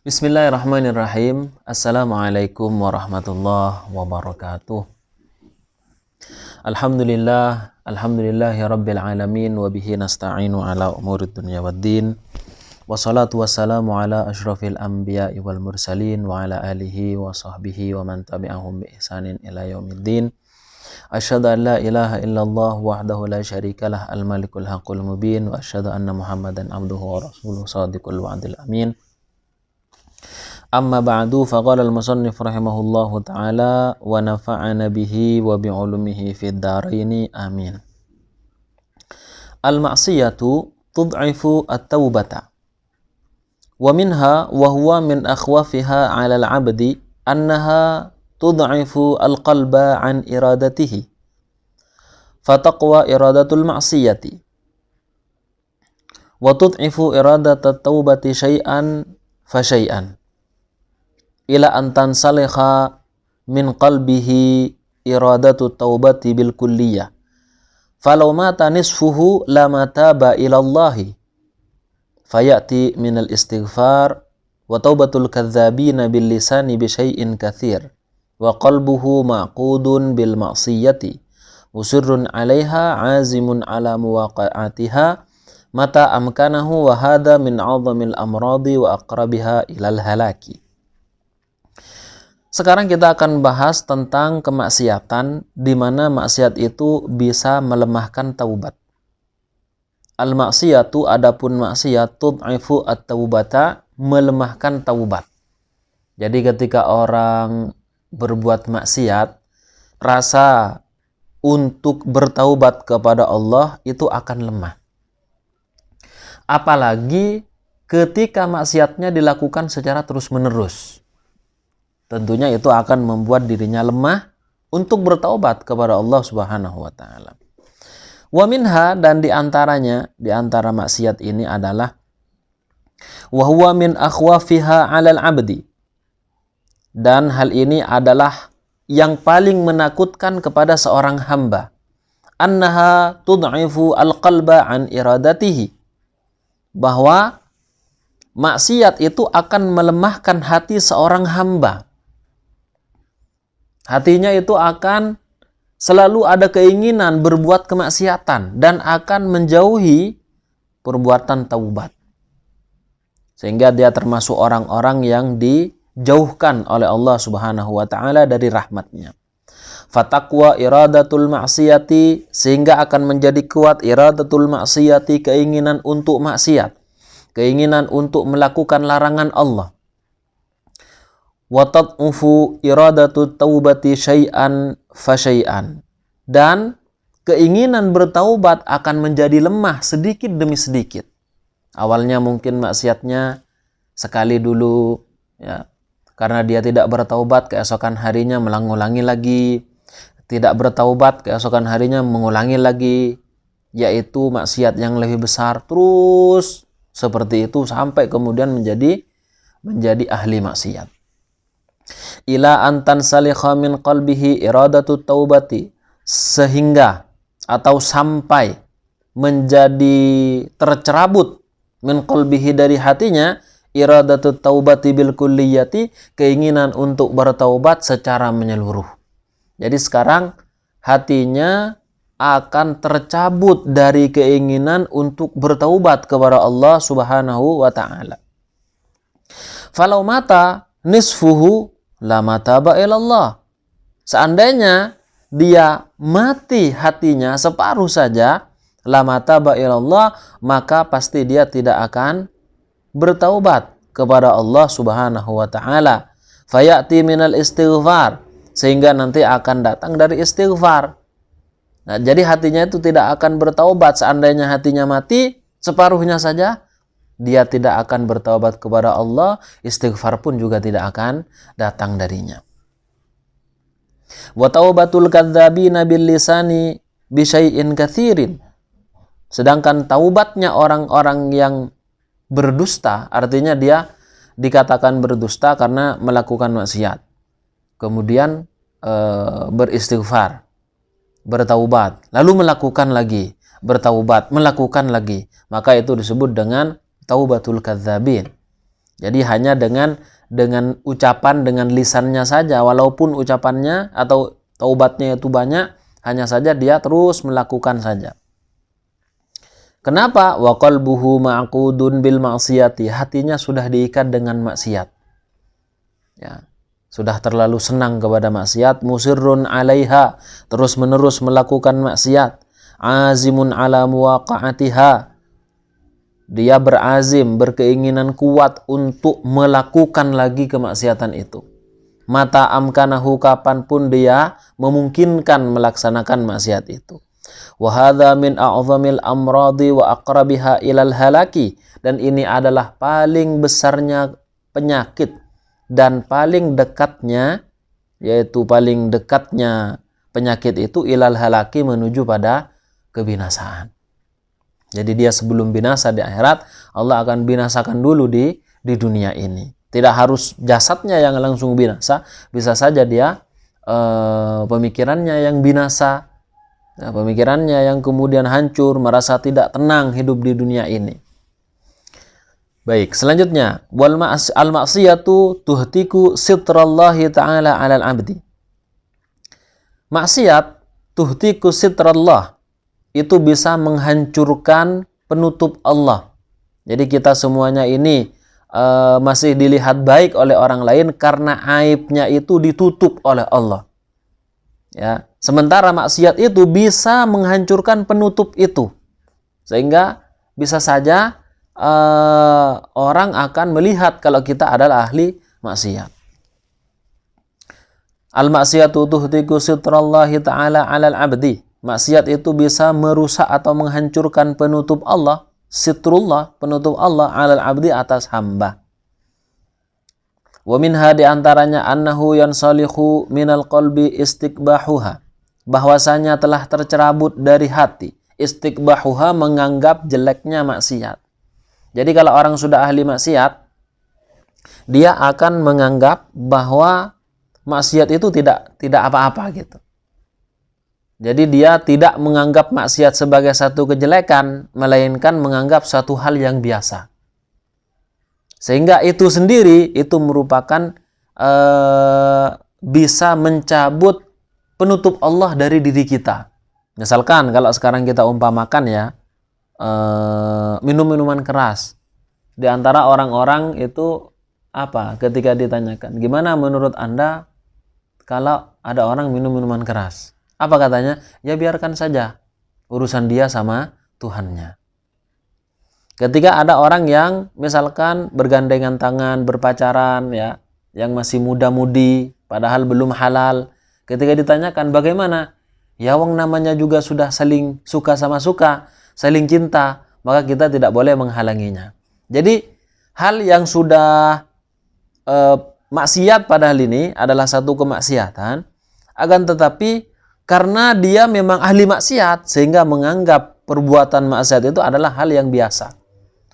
Bismillahirrahmanirrahim. Assalamualaikum warahmatullahi wabarakatuh. Alhamdulillahi rabbil alamin wa bihi nasta'inu ala umurid dunya waddin. Wassalatu wassalamu ala asyrafil anbiya'i wal mursalin wa ala alihi wa sahbihi wa man tabi'ahum bi ihsanin ila yaumiddin. Asyhadu an la ilaha illallah wahdahu la syarikalah al-malikul haqqul mubin wa asyhadu anna Muhammadan abduhu wa rasuluhu shadiqul wa'dil amin. Amma ba'du, faqala al-musannif rahimahullahu ta'ala wa nafa'ana bihi wa bi'ulumihi fid daraini amin. Al-ma'siyatu tud'ifu at-taubata wa minha wa huwa min akhwafiha 'ala al-'abdi annaha tud'ifu al-qalba 'an iradatihi fataqwa iradatul ma'siyati wa tud'ifu iradat taubati syai'an fa syai'an ila antan salekha min qalbihi iradatu taubati bil kulliyah falau mata nisfuhu lama taba ilallahi fayati minal istighfar wa taubatul kadzabina bil lisani bi syai'in katsir wa qalbuhu ma'qudun bil ma'siyati musirrun 'alaiha 'azimun 'ala muwaqa'atiha mata amkanahu wa hadha min 'azamil amradi wa aqrabiha ilal halaki. Sekarang kita akan bahas tentang kemaksiatan di mana maksiat itu bisa melemahkan taubat. Al-maksiyatu, adapun maksiat, tud'ifu at-taubata, melemahkan taubat. Jadi ketika orang berbuat maksiat, rasa untuk bertaubat kepada Allah itu akan lemah. Apalagi ketika maksiatnya dilakukan secara terus-menerus. Tentunya itu akan membuat dirinya lemah untuk bertaubat kepada Allah Subhanahu wa taala. Wa minha, dan di antara maksiat ini adalah wa huwa min akhwafiha 'alal 'abdi. Dan hal ini adalah yang paling menakutkan kepada seorang hamba. Annaha tud'ifu al-qalba 'an iradatihi. Bahwa maksiat itu akan melemahkan hati seorang hamba. Hatinya itu akan selalu ada keinginan berbuat kemaksiatan dan akan menjauhi perbuatan taubat. Sehingga dia termasuk orang-orang yang dijauhkan oleh Allah Subhanahu wa taala dari rahmatnya. Fataqwa iradatul ma'siyati, sehingga akan menjadi kuat iradatul ma'siyati, keinginan untuk maksiat, keinginan untuk melakukan larangan Allah. Wa tad'ufu iradatu taubati syai'an fa syai'an, dan keinginan bertaubat akan menjadi lemah sedikit demi sedikit. Awalnya mungkin maksiatnya sekali dulu, ya, karena dia tidak bertaubat, keesokan harinya mengulangi lagi, tidak bertaubat, keesokan harinya mengulangi lagi, yaitu maksiat yang lebih besar, terus seperti itu sampai kemudian menjadi ahli maksiat. Ila antan salikha min qalbihi iradatu taubati, sehingga atau sampai menjadi tercerabut min qalbihi, dari hatinya, iradatu taubati bil kulliyati, keinginan untuk bertaubat secara menyeluruh. Jadi sekarang hatinya akan tercabut dari keinginan untuk bertaubat kepada Allah Subhanahu wa taala. Falau mata nisfuhu lama taba ilallah. Seandainya dia mati hatinya separuh saja, lama taba ilallah, maka pasti dia tidak akan bertaubat kepada Allah Subhanahu wa taala. Fayati minal istighfar, sehingga nanti akan datang dari istighfar. Nah, jadi hatinya itu tidak akan bertaubat. Seandainya hatinya mati separuhnya saja, dia tidak akan bertaubat kepada Allah, istighfar pun juga tidak akan datang darinya. Wa taubatul kadzabina bil lisani bi syai'in katsirin. Sedangkan taubatnya orang-orang yang berdusta, artinya dia dikatakan berdusta karena melakukan maksiat. Kemudian beristighfar, bertaubat, lalu melakukan lagi, bertaubat, melakukan lagi. Maka itu disebut dengan taubatul kadzabin. Jadi hanya dengan ucapan, dengan lisannya saja, walaupun ucapannya atau taubatnya itu banyak, hanya saja dia terus melakukan saja. Kenapa? Wa qalbuhu ma'qudun bil ma'siyati. Hatinya sudah diikat dengan maksiat. Ya, sudah terlalu senang kepada maksiat, musirrun 'alaiha, terus-menerus melakukan maksiat, azimun 'ala muwaqa'atiha. Dia berazim, berkeinginan kuat untuk melakukan lagi kemaksiatan itu. Mata amkanahu, kapanpun dia memungkinkan melaksanakan maksiat itu. Wa hadza min a'zamil amradi wa aqrabiha ilal halaki. Dan ini adalah paling besarnya penyakit dan paling dekatnya, yaitu paling dekatnya penyakit itu ilal halaki, menuju pada kebinasaan. Jadi dia sebelum binasa di akhirat, Allah akan binasakan dulu di dunia ini. Tidak harus jasadnya yang langsung binasa, bisa saja dia pemikirannya yang binasa, pemikirannya yang kemudian hancur, merasa tidak tenang hidup di dunia ini. Baik, selanjutnya, wal al-ma'siyatu tuhtiku sitrallahi ta'ala 'alal 'abdi. Maksiat tuhtiku sitrallah, itu bisa menghancurkan penutup Allah. Jadi kita semuanya ini masih dilihat baik oleh orang lain karena aibnya itu ditutup oleh Allah. Ya, sementara maksiat itu bisa menghancurkan penutup itu, sehingga bisa saja orang akan melihat kalau kita adalah ahli maksiat. Al-maksiyatu tuhtiku sitrallahi ta'ala 'alal 'abdi. Maksiat itu bisa merusak atau menghancurkan penutup Allah, sitrullah, penutup Allah 'alal 'abdi, atas hamba. Wa minha, di antaranya, annahu yansalihu minal qalbi istiqbahuha. Bahwasanya telah tercerabut dari hati, istiqbahuha, menganggap jeleknya maksiat. Jadi kalau orang sudah ahli maksiat, dia akan menganggap bahwa maksiat itu tidak apa-apa gitu. Jadi dia tidak menganggap maksiat sebagai satu kejelekan, melainkan menganggap satu hal yang biasa. Sehingga itu sendiri itu merupakan bisa mencabut penutup Allah dari diri kita. Misalkan kalau sekarang kita umpamakan ya, minum minuman keras. Di antara orang-orang itu ketika ditanyakan, gimana menurut Anda kalau ada orang minum minuman keras? Apa katanya? Ya biarkan saja, urusan dia sama Tuhannya. Ketika ada orang yang misalkan bergandengan tangan, berpacaran ya, yang masih muda-mudi, padahal belum halal. Ketika ditanyakan bagaimana? Ya wong namanya juga sudah saling suka sama suka, saling cinta, maka kita tidak boleh menghalanginya. Jadi hal yang sudah maksiat padahal ini adalah satu kemaksiatan, akan tetapi karena dia memang ahli maksiat, sehingga menganggap perbuatan maksiat itu adalah hal yang biasa.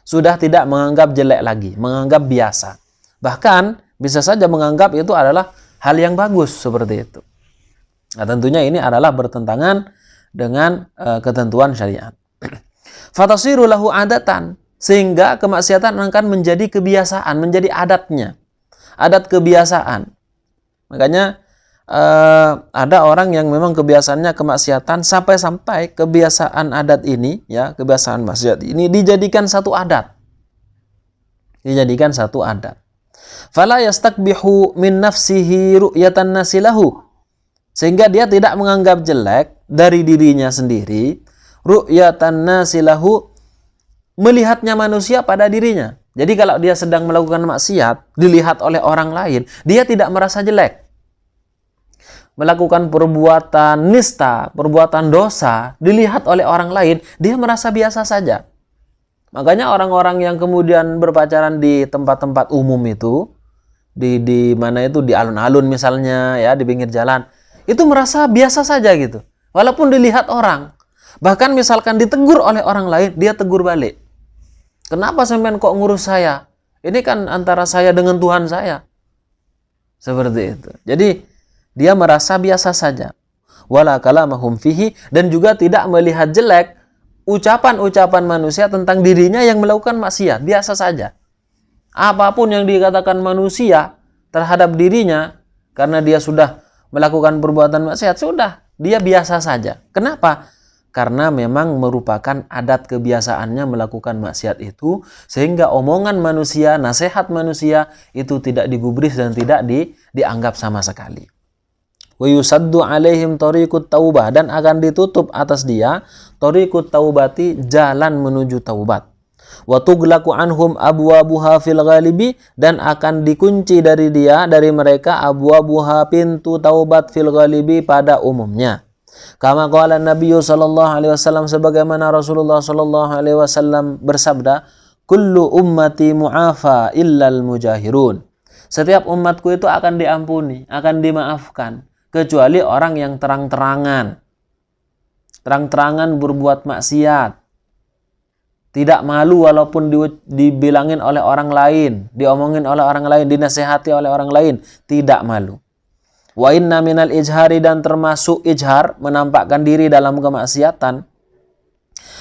Sudah tidak menganggap jelek lagi, menganggap biasa. Bahkan bisa saja menganggap itu adalah hal yang bagus, seperti itu. Nah, tentunya ini adalah bertentangan dengan ketentuan syariat. Fatasiru lahu adatan, sehingga kemaksiatan akan menjadi kebiasaan, menjadi adatnya. Adat kebiasaan. Makanya ada orang yang memang kebiasaannya kemaksiatan, sampai-sampai kebiasaan adat ini, ya, kebiasaan maksiat ini dijadikan satu adat. Dijadikan satu adat. Fala yastakbihu min nafsihi ru'yatan nasilahu. Sehingga dia tidak menganggap jelek dari dirinya sendiri, ru'yatan nasilahu, melihatnya manusia pada dirinya. Jadi kalau dia sedang melakukan maksiat, dilihat oleh orang lain, dia tidak merasa jelek. Melakukan perbuatan nista, perbuatan dosa, dilihat oleh orang lain, dia merasa biasa saja. Makanya orang-orang yang kemudian berpacaran di tempat-tempat umum itu, di mana itu, di alun-alun misalnya, ya, di pinggir jalan, itu merasa biasa saja gitu. Walaupun dilihat orang. Bahkan misalkan ditegur oleh orang lain, dia tegur balik. Kenapa sampean kok ngurus saya? Ini kan antara saya dengan Tuhan saya. Seperti itu. Jadi dia merasa biasa saja. Wala kalamahum fihi, dan juga tidak melihat jelek ucapan-ucapan manusia tentang dirinya yang melakukan maksiat, biasa saja. Apapun yang dikatakan manusia terhadap dirinya, karena dia sudah melakukan perbuatan maksiat, sudah, dia biasa saja. Kenapa? Karena memang merupakan adat kebiasaannya melakukan maksiat itu, sehingga omongan manusia, nasihat manusia itu tidak digubris dan tidak dianggap sama sekali. Wa yusaddu alaihim tariqut taubah, dan akan ditutup atas dia tariqut taubati, jalan menuju taubat. Wa tughlaqu anhum abwabuha fil ghalibi, dan akan dikunci dari mereka abwabuha, pintu taubat, fil ghalibi, pada umumnya. Kama qala Nabi sallallahu alaihi wasallam, sebagaimana Rasulullah sallallahu alaihi wasallam bersabda, kullu ummati mu'afa illal mujahirun. Setiap umatku itu akan diampuni, akan dimaafkan, kecuali orang yang terang-terangan berbuat maksiat, tidak malu walaupun dibilangin oleh orang lain, diomongin oleh orang lain, dinasehati oleh orang lain, tidak malu. Wa inna minal ijhari, dan termasuk ijhar, menampakkan diri dalam kemaksiatan,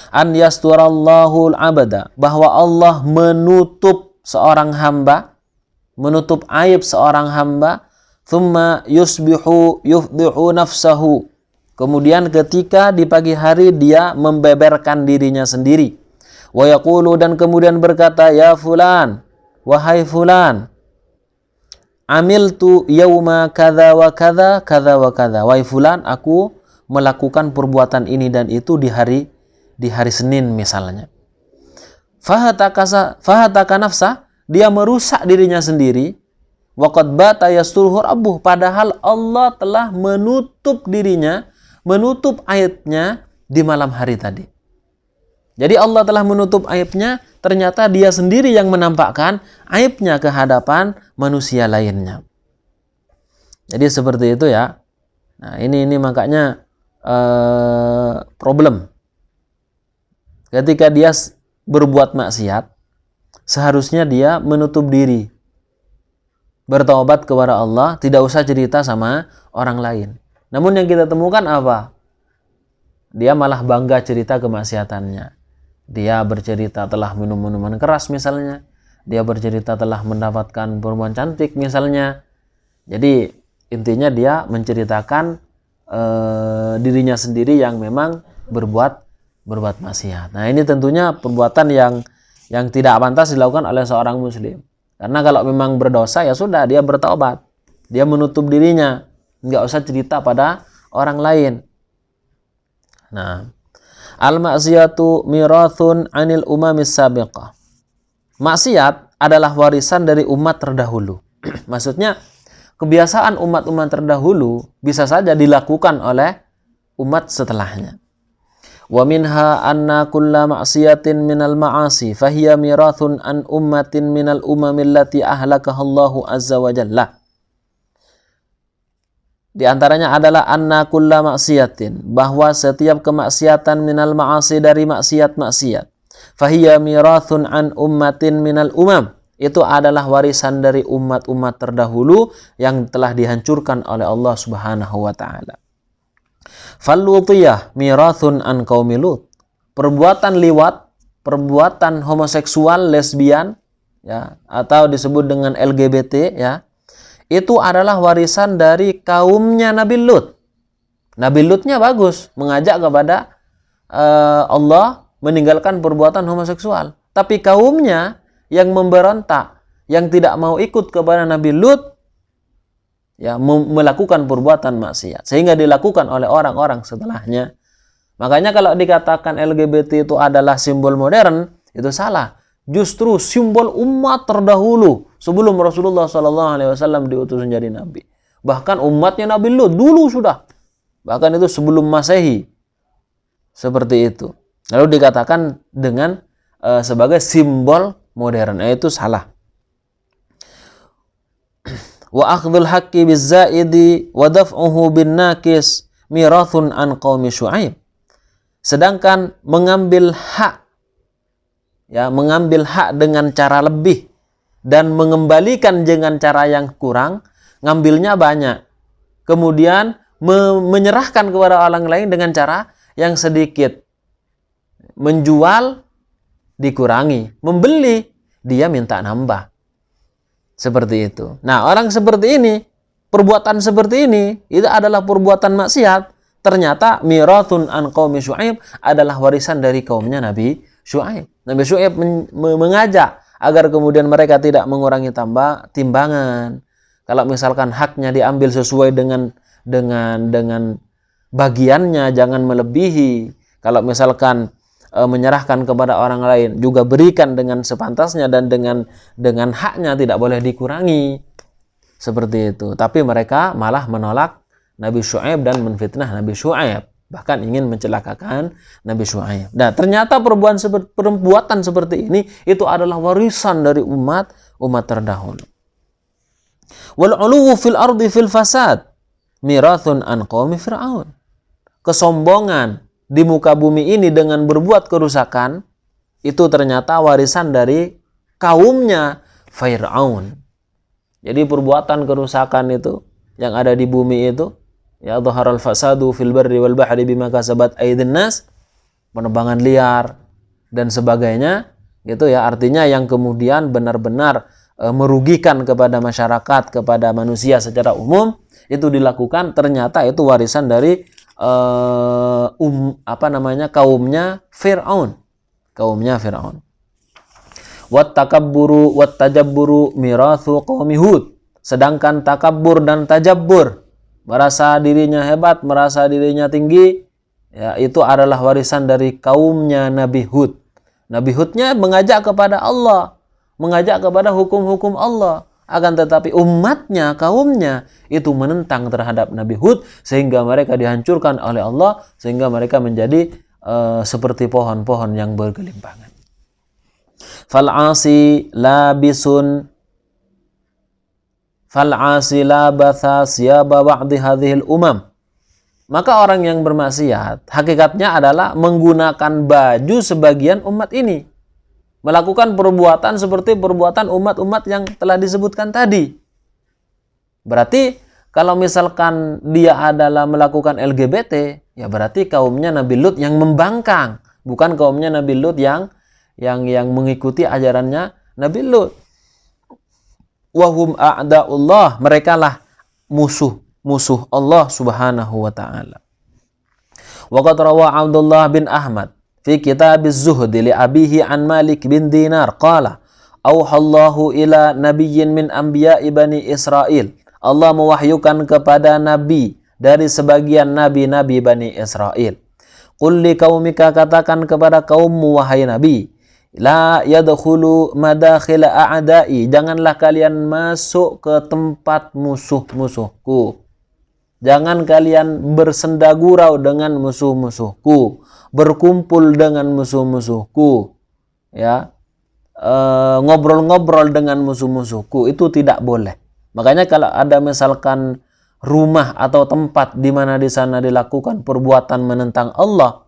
an yasturallahu al-abada, bahwa Allah menutup seorang hamba, menutup aib seorang hamba, thumma yufdihu nafsahu, kemudian ketika di pagi hari dia membeberkan dirinya sendiri. Wa yaqulu, dan kemudian berkata, ya fulan, wahai fulan, amiltu yauma kadza wa kadza kadza wa kadza, wahai fulan, aku melakukan perbuatan ini dan itu di hari Senin misalnya. Fahataka nafsa, dia merusak dirinya sendiri. Wa qad bata yasturuhu rabbuh, padahal Allah telah menutup dirinya, menutup aibnya di malam hari tadi. Jadi Allah telah menutup aibnya, ternyata dia sendiri yang menampakkan aibnya ke hadapan manusia lainnya. Jadi seperti itu ya. Nah, ini makanya problem. Ketika dia berbuat maksiat, seharusnya dia menutup diri, bertaubat kepada Allah, tidak usah cerita sama orang lain. Namun yang kita temukan apa? Dia malah bangga cerita kemaksiatannya. Dia bercerita telah minum minuman keras misalnya. Dia bercerita telah mendapatkan perempuan cantik misalnya. Jadi intinya dia menceritakan dirinya sendiri yang memang berbuat maksiat. Nah, ini tentunya perbuatan yang tidak pantas dilakukan oleh seorang muslim. Karena kalau memang berdosa, ya sudah, dia bertaubat. Dia menutup dirinya, nggak usah cerita pada orang lain. Nah, al-ma'siyatu mirathun 'anil umamis sabiqah. Maksiat adalah warisan dari umat terdahulu. Maksudnya, kebiasaan umat-umat terdahulu bisa saja dilakukan oleh umat setelahnya. Wa minha anna kulla ma'siyatin minal ma'asi fahiya mirathun an ummatin minal umamil lati ahlakahallahu azza wa jalla. Di antaranya adalah anna kulla maksiatin, bahwa setiap kemaksiatan minal ma'asi, dari maksiat-maksiat, fahiya mirathun an ummatin minal umam, itu adalah warisan dari umat-umat terdahulu yang telah dihancurkan oleh Allah Subhanahu wa taala. Fallutiyah mirathun an qaumi Lut. Perbuatan liwat, perbuatan homoseksual, lesbian, ya, atau disebut dengan LGBT, ya, itu adalah warisan dari kaumnya Nabi Lut. Nabi Lutnya bagus, mengajak kepada Allah meninggalkan perbuatan homoseksual. Tapi kaumnya yang memberontak, yang tidak mau ikut kepada Nabi Lut, ya, melakukan perbuatan maksiat, sehingga dilakukan oleh orang-orang setelahnya. Makanya kalau dikatakan LGBT itu adalah simbol modern, itu salah. Justru simbol umat terdahulu sebelum Rasulullah SAW diutus menjadi nabi. Bahkan umatnya Nabi Lut dulu sudah. Bahkan itu sebelum Masehi. Seperti itu. Lalu dikatakan dengan sebagai simbol modern. Itu salah. Wa akhdhul haqqi bizzaidi wa daf'uhu bin naqis mirathun an qaumi Syu'aib. Sedangkan mengambil hak, ya, mengambil hak dengan cara lebih dan mengembalikan dengan cara yang kurang, ngambilnya banyak. Kemudian menyerahkan kepada orang lain dengan cara yang sedikit. Menjual dikurangi, membeli dia minta nambah. Seperti itu. Nah, orang seperti ini, perbuatan seperti ini, itu adalah perbuatan maksiat. Ternyata mirathun an qaumi Syu'aib adalah warisan dari kaumnya Nabi Syu'aib. Nabi Syu'aib mengajak agar kemudian mereka tidak mengurangi timbangan. Kalau misalkan haknya diambil sesuai dengan bagiannya, jangan melebihi. Kalau misalkan menyerahkan kepada orang lain, juga berikan dengan sepantasnya dan dengan haknya, tidak boleh dikurangi. Seperti itu. Tapi mereka malah menolak Nabi Syu'aib dan menfitnah Nabi Syu'aib, bahkan ingin mencelakakan Nabi Syu'aib. Nah, ternyata perbuatan seperti ini itu adalah warisan dari umat terdahulu. Wal 'uluwu fil ardi fil fasad mirathun an qaumi Fir'aun. Kesombongan di muka bumi ini dengan berbuat kerusakan itu ternyata warisan dari kaumnya Fir'aun. Jadi perbuatan kerusakan itu yang ada di bumi itu, ya, dhaharal fasadu fil barri wal bahri bima kasabat aydin nas, penebangan liar dan sebagainya, gitu ya. Artinya yang kemudian benar-benar merugikan kepada masyarakat, kepada manusia secara umum, itu dilakukan, ternyata itu warisan dari kaumnya Fir'aun. Wat takabburu wat tajabburu mirathu qaumi Hud. Sedangkan takabbur dan tajabbur, merasa dirinya hebat, merasa dirinya tinggi, ya, itu adalah warisan dari kaumnya Nabi Hud. Nabi Hudnya mengajak kepada Allah, mengajak kepada hukum-hukum Allah. Akan tetapi umatnya, kaumnya itu menentang terhadap Nabi Hud, sehingga mereka dihancurkan oleh Allah, sehingga mereka menjadi seperti pohon-pohon yang bergelimpangan. Fal'asi labatha siyaba ba'di hadhil umam. Maka orang yang bermaksiat hakikatnya adalah menggunakan baju sebagian umat ini, melakukan perbuatan seperti perbuatan umat-umat yang telah disebutkan tadi. Berarti kalau misalkan dia adalah melakukan LGBT, ya berarti kaumnya Nabi Lut yang membangkang, bukan kaumnya Nabi Lut yang mengikuti ajarannya Nabi Lut. Wahum a'da'ullah, mereka lah musuh Allah Subhanahu wa ta'ala. Waqad rawa Abdullah bin Ahmad fi kitab az-zuhd li abihi an Malik bin Dinar qala auhallahu ila nabiyyin min anbiya'i bani Israel. Allah mewahyukan kepada nabi dari sebagian nabi-nabi Bani Israel. Qul li qaumika, katakan kepada kaummu wahai nabi, la yadkhulu madakhila a'da'i, janganlah kalian masuk ke tempat musuh-musuhku. Jangan kalian bersenda gurau dengan musuh-musuhku, berkumpul dengan musuh-musuhku, ya, ngobrol-ngobrol dengan musuh-musuhku, itu tidak boleh. Makanya kalau ada misalkan rumah atau tempat di mana di sana dilakukan perbuatan menentang Allah,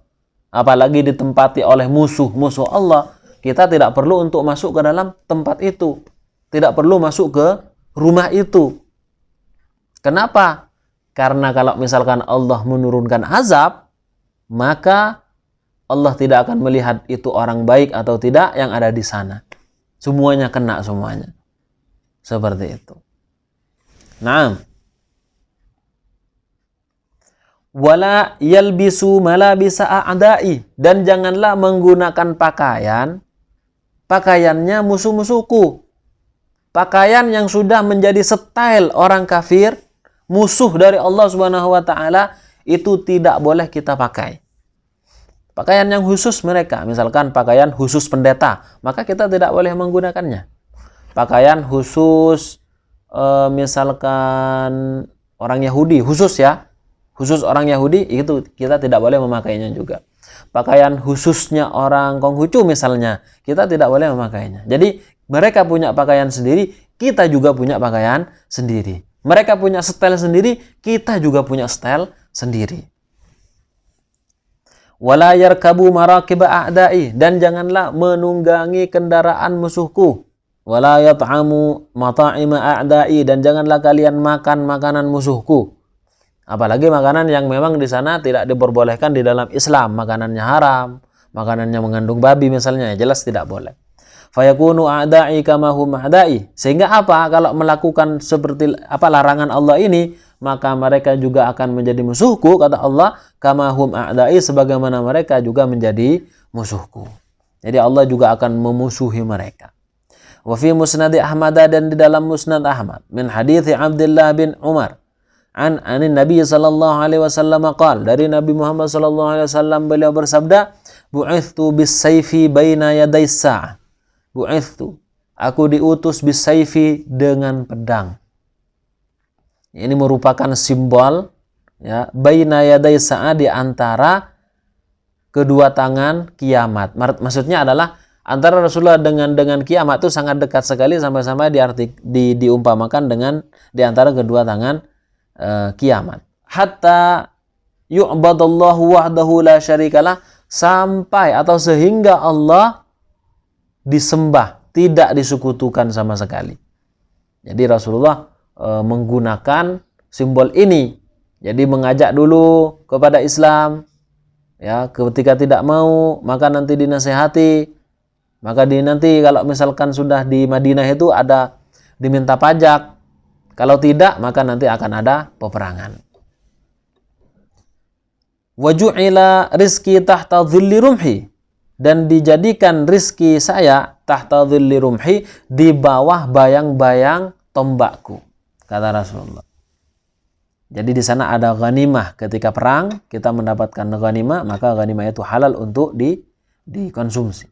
apalagi ditempati oleh musuh-musuh Allah, kita tidak perlu untuk masuk ke dalam tempat itu, tidak perlu masuk ke rumah itu. Kenapa? Karena kalau misalkan Allah menurunkan azab, maka Allah tidak akan melihat itu orang baik atau tidak yang ada di sana. Semuanya kena semuanya. Seperti itu. Naam. Wala yalbisu malabisa a'da'i, dan janganlah menggunakan pakaiannya musuh-musuhku. Pakaian yang sudah menjadi style orang kafir, musuh dari Allah Subhanahu wa taala, itu tidak boleh kita pakai. Pakaian yang khusus mereka, misalkan pakaian khusus pendeta, maka kita tidak boleh menggunakannya. Pakaian khusus misalkan orang Yahudi, khusus orang Yahudi, itu kita tidak boleh memakainya juga. Pakaian khususnya orang Konghucu misalnya, kita tidak boleh memakainya. Jadi mereka punya pakaian sendiri, kita juga punya pakaian sendiri. Mereka punya style sendiri, kita juga punya style sendiri. Wala yarkabu marakiba a'da'i, dan janganlah menunggangi kendaraan musuhku. Wala yat'amu mata'ima a'da'i, dan janganlah kalian makan makanan musuhku. Apalagi makanan yang memang di sana tidak diperbolehkan di dalam Islam, makanannya haram, makanannya mengandung babi misalnya, jelas tidak boleh. Fayakunu a'da'i kama hum a'da'i. Sehingga apa? Kalau melakukan seperti larangan Allah ini, maka mereka juga akan menjadi musuhku, kata Allah, kama hum a'da'i, sebagaimana mereka juga menjadi musuhku. Jadi Allah juga akan memusuhi mereka. Wa fi musnad Ahmad, dan di dalam musnad Ahmad, min hadits Abdullah bin Umar anin Nabi sallallahu alaihi wasallam qaal, dari Nabi Muhammad sallallahu alaihi wasallam beliau bersabda, bu'ithtu bis-sayfi baina yaday sa'ah. Bu'ithtu, aku diutus bis-sayfi, dengan pedang. Ini merupakan simbol, ya, baina yaday sa'ah, di antara kedua tangan kiamat. Maksudnya adalah antara Rasulullah dengan kiamat itu sangat dekat sekali, sampai-sampai diumpamakan dengan di antara kedua tangan kiamat. Hatta yu'badallahu wahdahu la syarikalah, sampai atau sehingga Allah disembah, tidak disekutukan sama sekali. Jadi Rasulullah menggunakan simbol ini. Jadi mengajak dulu kepada Islam, ya, ketika tidak mau maka nanti dinasehati, maka nanti kalau misalkan sudah di Madinah itu ada diminta pajak, kalau tidak maka nanti akan ada peperangan. Waju'ila rizki tahta dhilli rumhi, dan dijadikan rizki saya tahta dhilli rumhi, di bawah bayang-bayang tombakku, kata Rasulullah. Jadi di sana ada ghanimah, ketika perang kita mendapatkan ghanimah, maka ghanimah itu halal untuk dikonsumsi.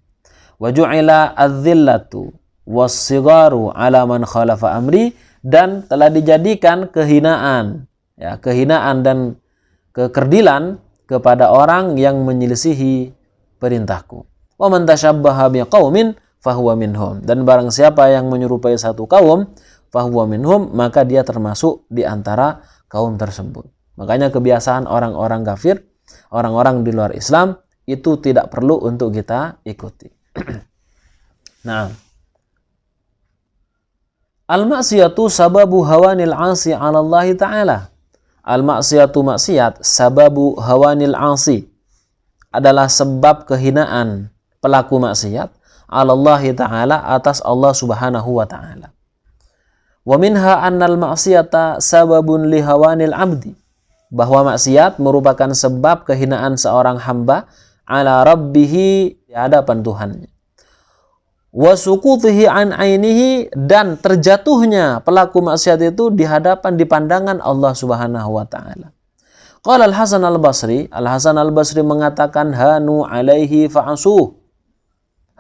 Waju'ila adzillatu was-sigharu ala man khalafa amri, dan telah dijadikan kehinaan, ya, kehinaan dan kekerdilan kepada orang yang menyelisihi perintahku. Wa man tashabbaha biqaumin fahuwa minhum, dan barang siapa yang menyerupai satu kaum, fahuwa minhum, maka dia termasuk di antara kaum tersebut. Makanya kebiasaan orang-orang kafir, orang-orang di luar Islam, itu tidak perlu untuk kita ikuti. Nah, al-ma'siyatu sababu hawanil 'asi 'ala Allah Ta'ala. Al-ma'siyatu, maksiat, sababu hawanil 'asi, adalah sebab kehinaan pelaku maksiat 'ala Allah Ta'ala, atas Allah Subhanahu wa Ta'ala. Wa minha annal ma'siyata sababun li hawanil 'abdi, bahwa maksiat merupakan sebab kehinaan seorang hamba 'ala rabbihi, di hadapan Tuhannya. Wa suqutihi an ainihi, dan terjatuhnya pelaku maksiat itu di hadapan, di pandangan Allah Subhanahu wa Ta'ala. Qala Al-Hasan Al-Basri, Al-Hasan Al-Basri mengatakan, hanu alaihi fa'asuh,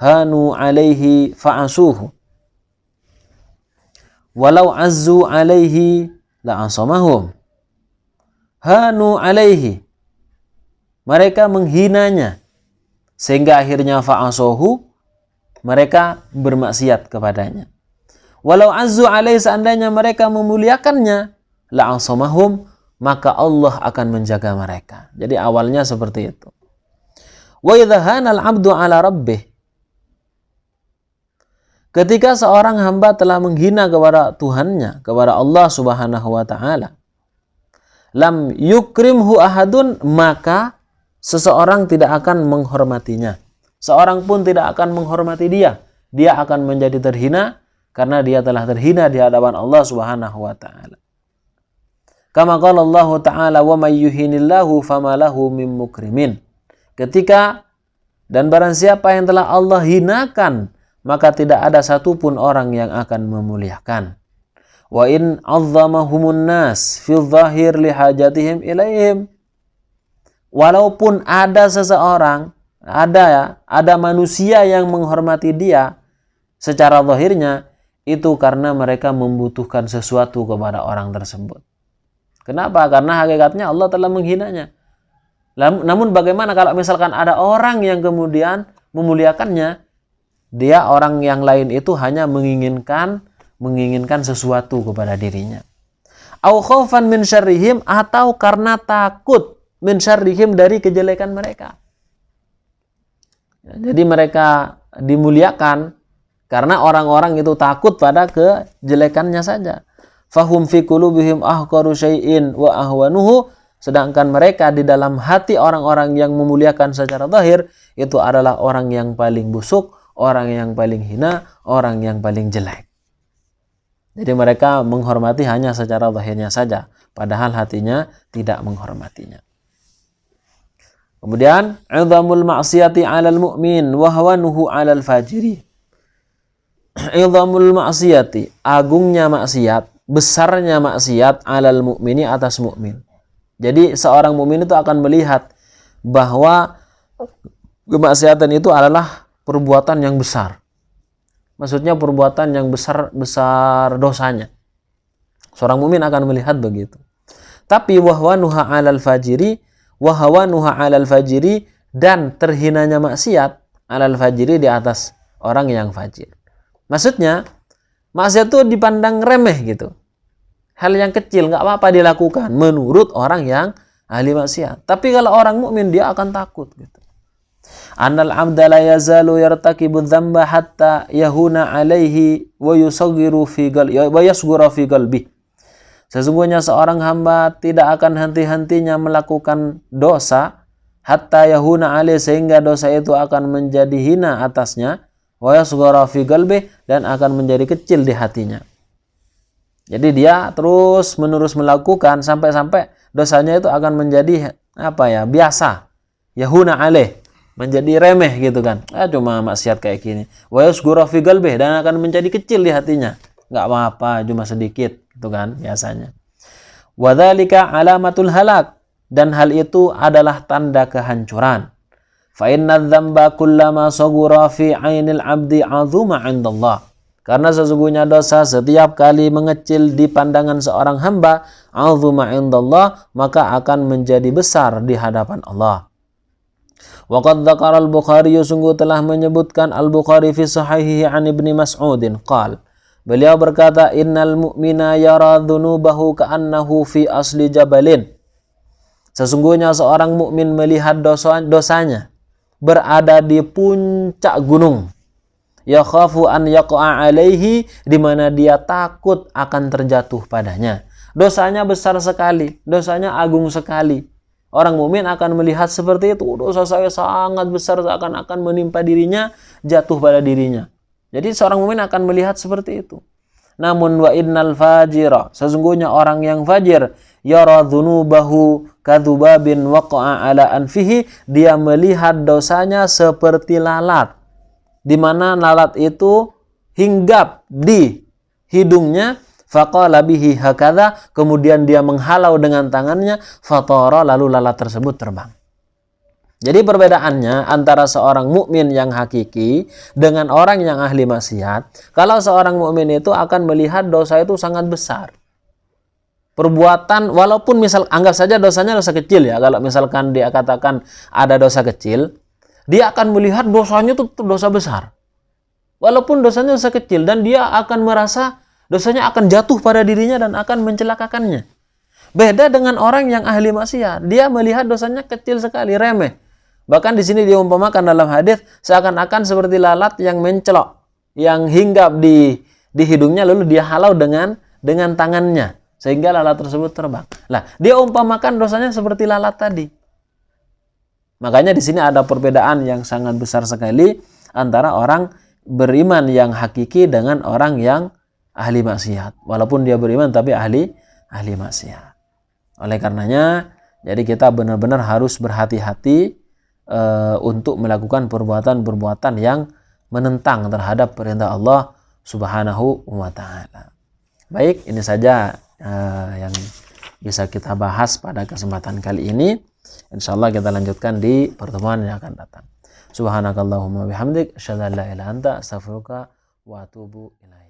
hanu alaihi fa'asuh, walau azzu alaihi la'asamahum. Hanu alaihi, mereka menghinanya, sehingga akhirnya fa'asuhu, mereka bermaksiat kepadanya. Walau azzu alaihi, seandainya mereka memuliakannya, la'asamahum, maka Allah akan menjaga mereka. Jadi awalnya seperti itu. Wa idza hanal 'abdu 'ala rabbih, ketika seorang hamba telah menghina kepada Tuhannya, kepada Allah Subhanahu wa Ta'ala, lam yukrimhu ahadun, maka seseorang tidak akan menghormatinya. Seorang pun tidak akan menghormati dia. Dia akan menjadi terhina karena dia telah terhina di hadapan Allah Subhanahu wa Ta'ala. Kama qala Allah Ta'ala, wa may yuhinillahu fama lahu min mukrimin. Ketika dan barang siapa yang telah Allah hinakan, maka tidak ada satupun orang yang akan memuliakan. Wa in 'azzamahumun nas fi dhahir li hajatihim ilaihim. Walaupun ada seseorang, ada manusia yang menghormati dia secara zahirnya, itu karena mereka membutuhkan sesuatu kepada orang tersebut. Kenapa? Karena hakikatnya Allah telah menghinanya. Namun bagaimana kalau misalkan ada orang yang kemudian memuliakannya, dia orang yang lain itu hanya menginginkan sesuatu kepada dirinya. Au khaufan min syarrihim, atau karena takut min syarrihim, dari kejelekan mereka. Jadi mereka dimuliakan karena orang-orang itu takut pada kejelekannya saja. Fahum fi qulubihim ahqaru syai'in wa ahwanuhu, sedangkan mereka di dalam hati orang-orang yang memuliakan secara zahir itu adalah orang yang paling busuk, orang yang paling hina, orang yang paling jelek. Jadi mereka menghormati hanya secara zahirnya saja, padahal hatinya tidak menghormatinya. Kemudian, 'idhamul ma'siyati 'alal mu'min wa hawanuhu 'alal fajiri. 'Idhamul ma'siyati, agungnya maksiat, besarnya maksiat 'alal mu'mini, atas mukmin. Jadi seorang mukmin itu akan melihat bahwa kemaksiatan itu adalah perbuatan yang besar. Maksudnya perbuatan yang besar dosanya. Seorang mukmin akan melihat begitu. Tapi wahwanuha 'alal fajiri, wahwanuha 'alal fajiri, dan terhinanya maksiat 'alal fajiri, di atas orang yang fajir. Maksudnya maksiat itu dipandang remeh gitu. Hal yang kecil, nggak apa-apa dilakukan menurut orang yang ahli maksiat. Tapi kalau orang mukmin dia akan takut gitu. Annal 'abda la yazalu yartakibu dzamba hatta yahuna 'alaihi wa yusaghiru fi qalbi. Sesungguhnya seorang hamba tidak akan henti-hentinya melakukan dosa hatta yahuna 'alaihi, sehingga dosa itu akan menjadi hina atasnya, wa yasghara fi qalbi, dan akan menjadi kecil di hatinya. Jadi dia terus-menerus melakukan sampai-sampai dosanya itu akan menjadi biasa. Yahuna 'alaihi, menjadi remeh gitu kan. Cuma maksiat kayak gini. Wa yasghura fi qalbihi, dan akan menjadi kecil di hatinya. Enggak apa-apa, cuma sedikit gitu kan biasanya. Wa dzalika alamatul halak, dan hal itu adalah tanda kehancuran. Fa inna dzamba kullama saghura fi 'ainil 'abdi 'azuma 'indallah. Karena sesungguhnya dosa setiap kali mengecil di pandangan seorang hamba, 'azuma 'indallah, maka akan menjadi besar di hadapan Allah. Waqad dzakara al-Bukhari, sungguh telah menyebutkan Al-Bukhari fi sahihihi an Ibnu Mas'udin qal. Beliau berkata, innal mu'mina yara dzunubahu ka'annahu fi asli jabalin. Sesungguhnya seorang mukmin melihat dosanya berada di puncak gunung. Yakhafu an yaqa'a alaihi, di mana dia takut akan terjatuh padanya. Dosanya besar sekali, dosanya agung sekali. Orang mukmin akan melihat seperti itu, dosa saya sangat besar, seakan-akan menimpa dirinya, jatuh pada dirinya. Jadi seorang mukmin akan melihat seperti itu. Namun wa innal fajira, sesungguhnya orang yang fajir, yara dzunubahu kadzubabin waqa'a ala anfihi, dia melihat dosanya seperti lalat, di mana lalat itu hinggap di hidungnya. Faqala bihi hakadha, kemudian dia menghalau dengan tangannya, fatara, lalu lalat tersebut terbang. Jadi perbedaannya antara seorang mukmin yang hakiki dengan orang yang ahli maksiat, kalau seorang mukmin itu akan melihat dosa itu sangat besar. Perbuatan, walaupun anggap saja dosanya dosa kecil ya, kalau misalkan dia katakan ada dosa kecil, dia akan melihat dosanya itu dosa besar. Walaupun dosanya dosa kecil, dan dia akan merasa dosanya akan jatuh pada dirinya dan akan mencelakakannya. Beda dengan orang yang ahli maksiat, dia melihat dosanya kecil sekali, remeh. Bahkan di sini diumpamakan dalam hadis seakan-akan seperti lalat yang mencelok, yang hinggap di hidungnya, lalu dia halau dengan tangannya sehingga lalat tersebut terbang. Lah, dia umpamakan dosanya seperti lalat tadi. Makanya di sini ada perbedaan yang sangat besar sekali antara orang beriman yang hakiki dengan orang yang ahli maksiat. Walaupun dia beriman tapi ahli maksiat. Oleh karenanya, jadi kita benar-benar harus berhati-hati untuk melakukan perbuatan-perbuatan yang menentang terhadap perintah Allah Subhanahu wa taala. Baik, ini saja yang bisa kita bahas pada kesempatan kali ini. Insyaallah kita lanjutkan di pertemuan yang akan datang. Subhanakallahumma bihamdik, asyhadu an la ilaha illa anta, astaghfiruka wa atubu ilaik.